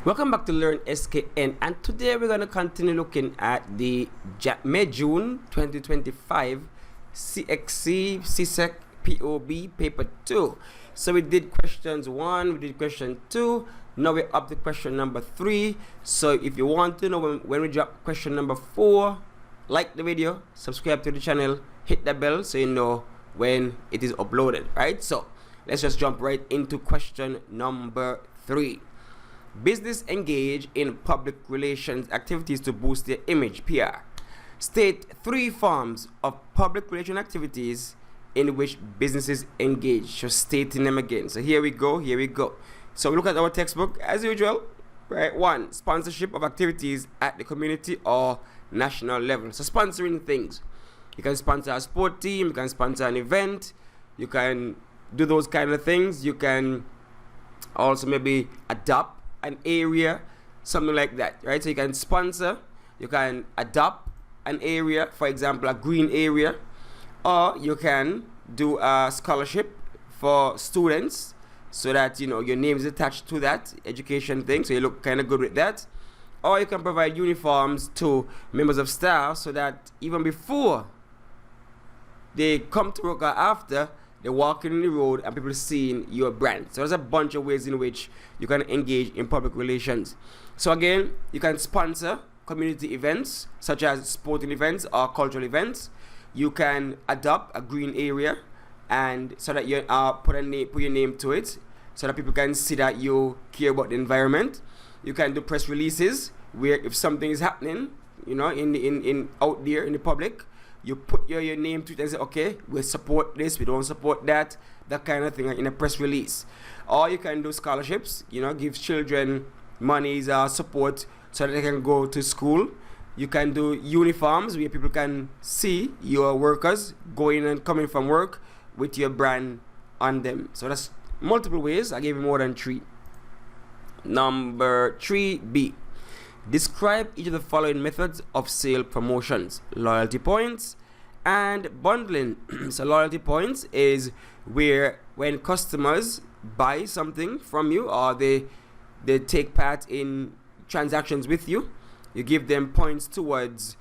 Welcome back to Learn SKN, and today we're going to continue looking at the May-June 2025 CXC CSEC POB paper 2. So we did questions 1, we did question 2, now we're up to question number 3. So if you want to know when we drop question number 4, like the video, subscribe to the channel, hit the bell so you know when it is uploaded, right? So let's just jump right into question number 3. Business engage in public relations activities to boost their image, PR. State 3 forms of public relation activities in which businesses engage. Just stating them again. So here we go. So we look at our textbook as usual, right? 1, sponsorship of activities at the community or national level. So sponsoring things. You can sponsor a sport team, you can sponsor an event, you can do those kind of things. You can also maybe adopt an area, something like that, right? So you can sponsor, you can adopt an area, for example a green area, or you can do a scholarship for students so that your name is attached to that education thing, so you look kind of good with that. Or you can provide uniforms to members of staff so that even before they come to work or after, they're walking in the road and people seeing your brand. So there's a bunch of ways in which you can engage in public relations. So again, you can sponsor community events such as sporting events or cultural events. You can adopt a green area, and so that you put your name to it, so that people can see that you care about the environment. You can do press releases where if something is happening, in out there in the public, you put your name to it and say, okay, we support this, we don't support that kind of thing in a press release. Or you can do scholarships, give children monies or support so that they can go to school. You can do uniforms where people can see your workers going and coming from work with your brand on them. So that's multiple ways. I gave you more than 3. Number 3B. Describe each of the following methods of sale promotions: loyalty points and bundling. So loyalty points is where when customers buy something from you or they take part in transactions with you, you give them points towards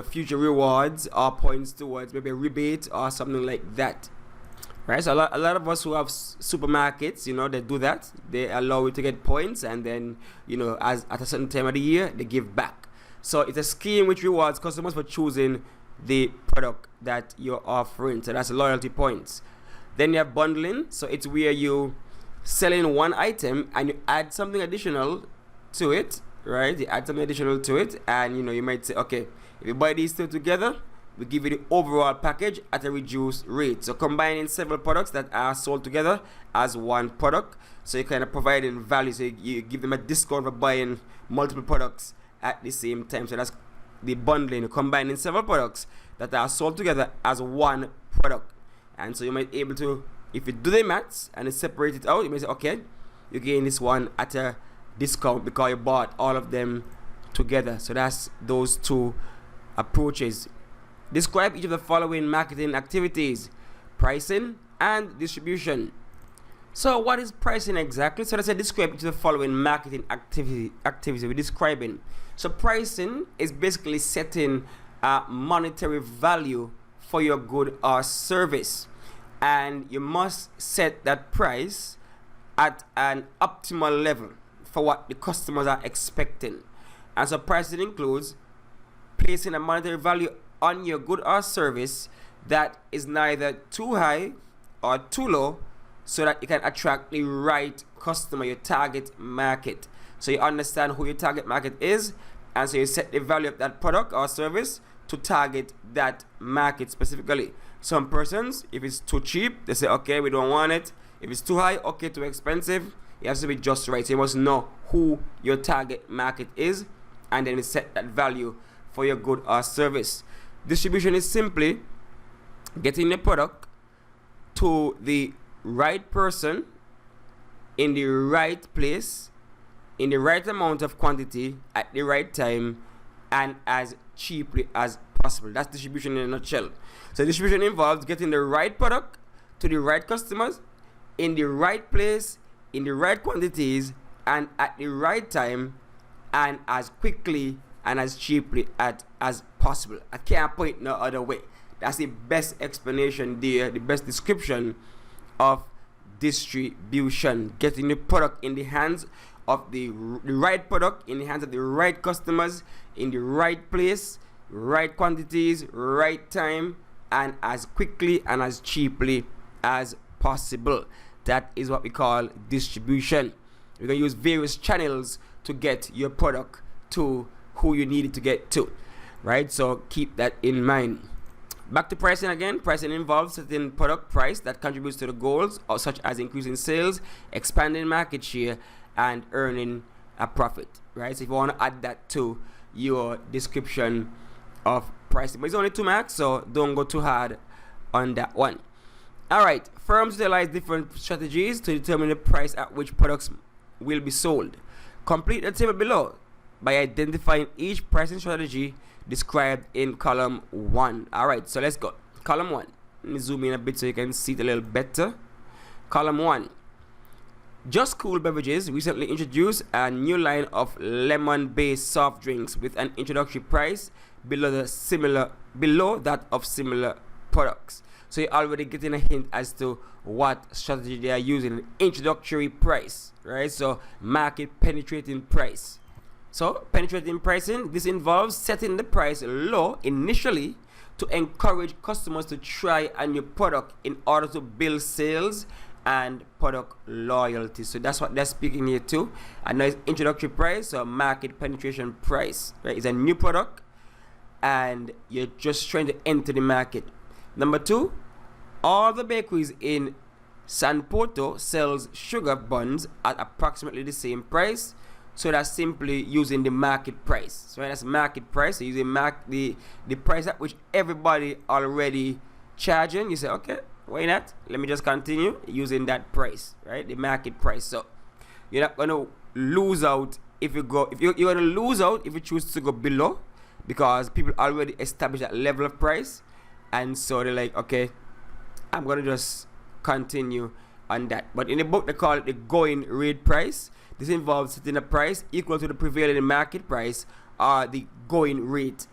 future rewards, or points towards maybe a rebate or something like that. Right, so a lot of us who have supermarkets, they do that. They allow you to get points, and then as at a certain time of the year they give back. So it's a scheme which rewards customers for choosing the product that you're offering. So that's loyalty points. Then you have bundling. So it's where you sell in one item and you add something additional to it, right? You add something additional to it, and you might say, okay, if you buy these two together, we give you the overall package at a reduced rate. So combining several products that are sold together as one product. So you're kind of providing value. So you give them a discount for buying multiple products at the same time. So that's the bundling, combining several products that are sold together as one product. And so you might be able to, if you do the maths and you separate it out, you may say, okay, you gain this one at a discount because you bought all of them together. So that's those 2 approaches. Describe each of the following marketing activities: pricing and distribution. So what is pricing exactly? So let's say describe each of the following marketing activities we're describing. So pricing is basically setting a monetary value for your good or service, and you must set that price at an optimal level for what the customers are expecting. And so pricing includes placing a monetary value on your good or service that is neither too high or too low, so that you can attract the right customer, your target market. So you understand who your target market is, and so you set the value of that product or service to target that market specifically. Some persons, if it's too cheap, they say, okay, we don't want it. If it's too high, okay, too expensive. It has to be just right. So you must know who your target market is, and then you set that value for your good or service. Distribution is simply getting the product to the right person in the right place, in the right amount of quantity, at the right time, and as cheaply as possible. That's distribution in a nutshell. So distribution involves getting the right product to the right customers in the right place, in the right quantities, and at the right time and as quickly and as cheaply as possible. I can't put it no other way. That's the best explanation there, the best description of distribution. Getting the product in the hands of the right product, in the hands of the right customers, in the right place, right quantities, right time, and as quickly and as cheaply as possible. That is what we call distribution. You can use various channels to get your product to who you need it to get to, right? So keep that in mind. Back to pricing again. Pricing involves setting product price that contributes to the goals, such as increasing sales, expanding market share, and earning a profit, right? So if you want to add that to your description of pricing, but it's only 2 marks, so don't go too hard on that one. All right, firms utilize different strategies to determine the price at which products will be sold. Complete the table below by identifying each pricing strategy described in column 1. All right, so let's go. Column 1. Let me zoom in a bit so you can see it a little better. Column 1. Just Cool Beverages recently introduced a new line of lemon-based soft drinks with an introductory price below that of similar products. So you're already getting a hint as to what strategy they are using. An introductory price, right? So market penetrating price. So penetrating pricing, this involves setting the price low initially to encourage customers to try a new product in order to build sales and product loyalty. So that's what they're speaking here too. And now it's introductory price or market penetration price, right? It's a new product and you're just trying to enter the market. Number 2, all the bakeries in San Porto sells sugar buns at approximately the same price. So that's simply using the market price. So that's market price. So using the price at which everybody already charging. You say, okay, why not? Let me just continue using that price, right? The market price. So you're not gonna lose out if you go. If you're gonna lose out if you choose to go below, because people already established that level of price, and so they're like, okay, I'm gonna just continue on that. But in the book they call it the going rate price. This involves setting a price equal to the prevailing market price or the going rate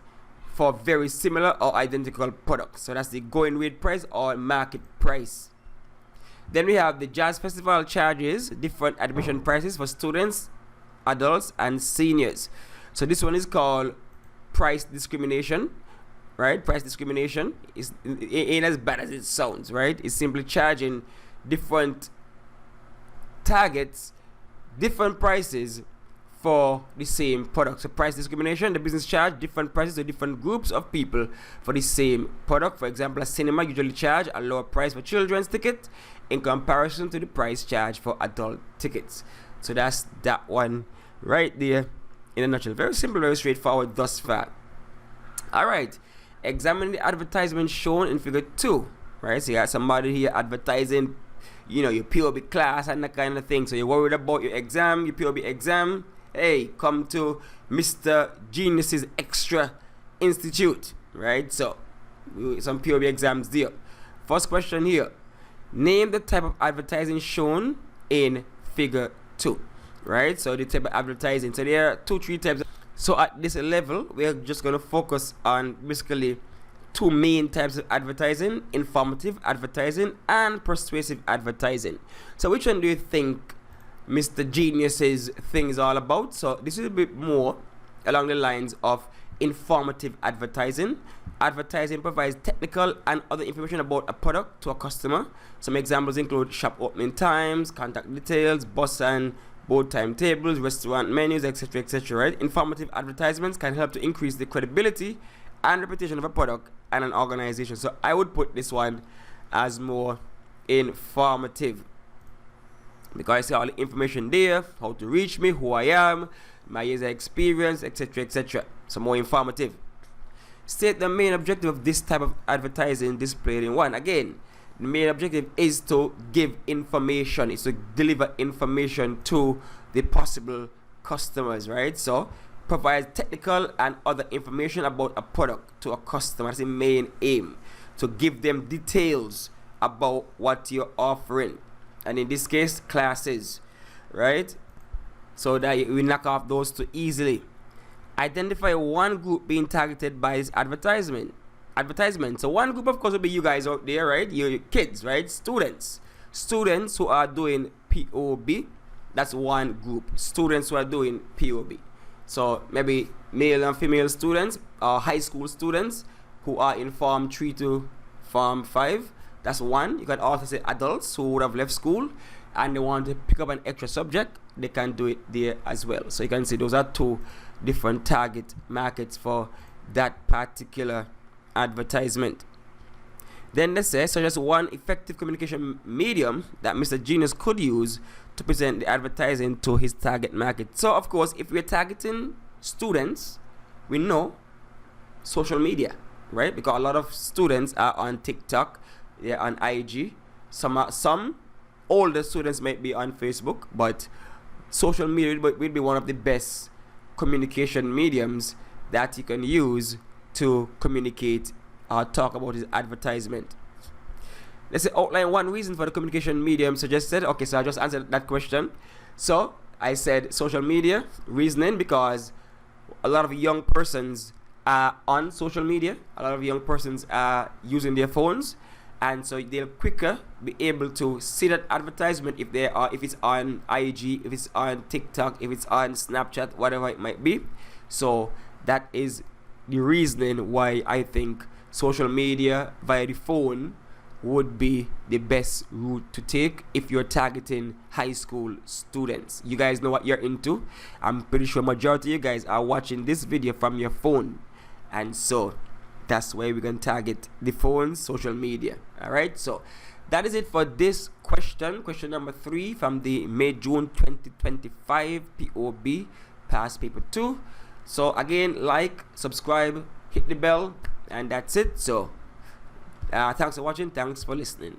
for very similar or identical products. So that's the going rate price or market price. Then we have the Jazz Festival charges different admission prices for students, adults, and seniors. So this one is called price discrimination, right? Price discrimination ain't as bad as it sounds, right? It's simply charging different targets different prices for the same product. So price discrimination, the business charge different prices to different groups of people for the same product. For example, a cinema usually charge a lower price for children's ticket in comparison to the price charged for adult tickets. So that's that one right there in a nutshell. Very simple, very straightforward thus far. All right, examine the advertisement shown in figure 2, right? So you got somebody here advertising, you know, your POB class and that kind of thing. So you're worried about your exam, your POB exam. Hey, come to Mr. Genius's Extra Institute, right? So some POB exams there. First question here. Name the type of advertising shown in figure 2, right? So the type of advertising. So there are 3 types. So at this level, we're just going to focus on basically 2 main types of advertising: informative advertising and persuasive advertising. So which one do you think Mr. Genius's thing is all about? So this is a bit more along the lines of informative advertising. Advertising provides technical and other information about a product to a customer. Some examples include shop opening times, contact details, bus and board timetables, restaurant menus, etc., etc., right? Informative advertisements can help to increase the credibility and reputation of a product and an organization. So I would put this one as more informative, because I see all the information there, how to reach me, who I am, my years of experience, etc., etc. So more informative. State the main objective of this type of advertising displayed in 1. Again, the main objective is to give information, is to deliver information to the possible customers, right? So provide technical and other information about a product to a customer. That's the main aim, to give them details about what you're offering, and in this case, classes, right? so that we knock off those two easily. Identify one group being targeted by this advertisement. So one group, of course, will be you guys out there, right? Your kids, right? Students who are doing POB. That's one group. Students who are doing POB. So maybe male and female students, high school students who are in Form 3 to Form 5. That's one. You can also say adults who would have left school and they want to pick up an extra subject. They can do it there as well. So you can see those are two different target markets for that particular advertisement. Then let's say suggest one effective communication medium that Mr. Genius could use to present the advertising to his target market. So of course, if we're targeting students, we know social media, right? Because a lot of students are on TikTok, they're on IG. Some older students might be on Facebook, but social media will be one of the best communication mediums that you can use to communicate or talk about his advertisement. Let's say outline one reason for the communication medium suggested. Okay, so I just answered that question. So I said social media reasoning because a lot of young persons are on social media. A lot of young persons are using their phones, and so they'll quicker be able to see that advertisement if it's on IG, if it's on TikTok, if it's on Snapchat, whatever it might be. So that is the reasoning why I think social media via the phone would be the best route to take if you're targeting high school students. You guys know what you're into. I'm pretty sure majority of you guys are watching this video from your phone, and so that's where we can target the phone, social media. Alright, so that is it for this question. Question number 3 from the May-June 2025 POB past paper 2. So again, like, subscribe, hit the bell, and that's it. So thanks for watching, thanks for listening.